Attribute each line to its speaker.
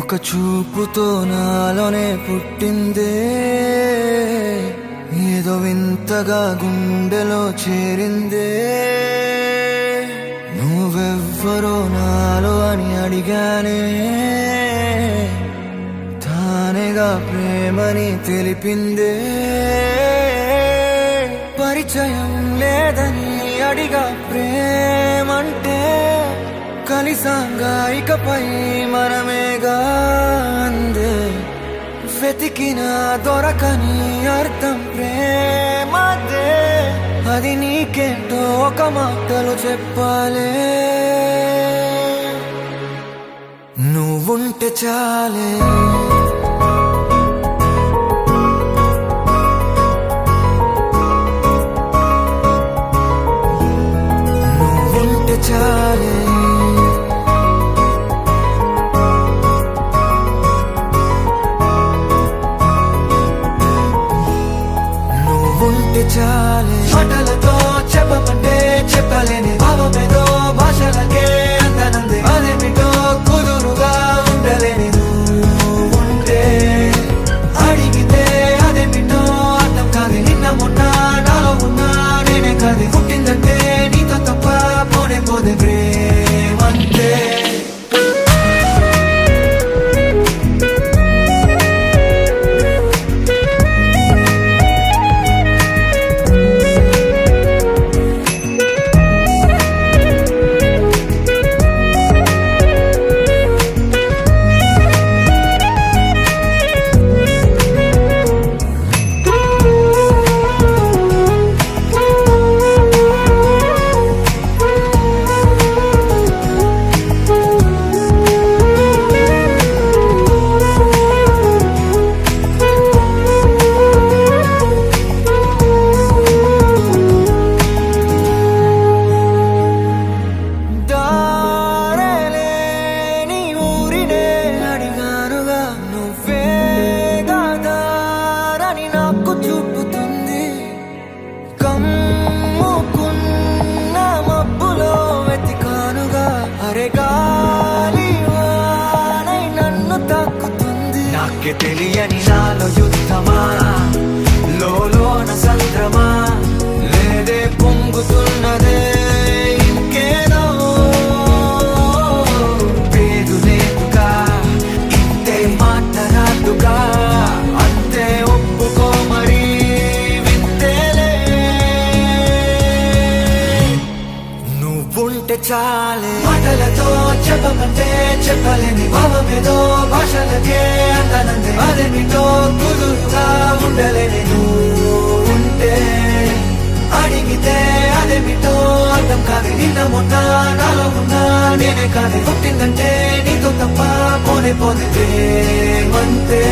Speaker 1: ఒక చూపుతో నాలోనే పుట్టిందే, ఏదో వింతగా గుండెలో చేరిందే. నువ్వెవ్వరో నాలో అని అడిగానే, తానేగా ప్రేమని తెలిపిందే. పరిచయం లేదని అడిగా ప్రేమంటే, కలిసాంగా ఇకపై మనమేగా అందే. వెతికిన దొరకని అర్థం ప్రేమదే, అది నీకేంటో ఒక మాటలో చెప్పాలే. నువ్వుంటే చాలే, నువ్వుంటే చాలే. చాలే మాటలతో చెప్పమంటే చెప్పలేని భావమేదో భాషలకే అందనందే. అదేమిటో కుదురుగా ఉండలేని నువ్వుంటే, అడిగితే అదేమిటో అర్థం కాదు. నిన్న మొన్న నాలో ఉన్నా నేనే కాదు. పుట్టిందంటే నీతో తప్ప పోనే పోదే ప్రేమంతే. చూపుతుంది కమ్ముకున్న మబ్బులో వెతికానుగా. అరే గాలి వానై నన్ను తాకుతుంది. నాకే తెలియని నాలో యుద్ధమా, లోన సంద్రమా, లేదే పొంగుతున్నదే ఇంకేదో. పేరు లేదుగా, ఇంతే మాట్లాడుగా, అంతే ఒప్పుకో మరి వింతేలే. నువ్వుంటే చాలే మాటలతో చెప్పమంటే చెప్పలేని భావమేదో భాషలకే అందనందే. అదేమిటో కుదురుగా ఉండలేని నువ్వుంటే, అడిగితే అదేమిటో అర్థం కాదు. నిన్న మొన్న నాలో ఉన్నా నేనే కాదు. పుట్టిందంటే నీతో తప్ప పోనే పోతే ప్రేమంతే.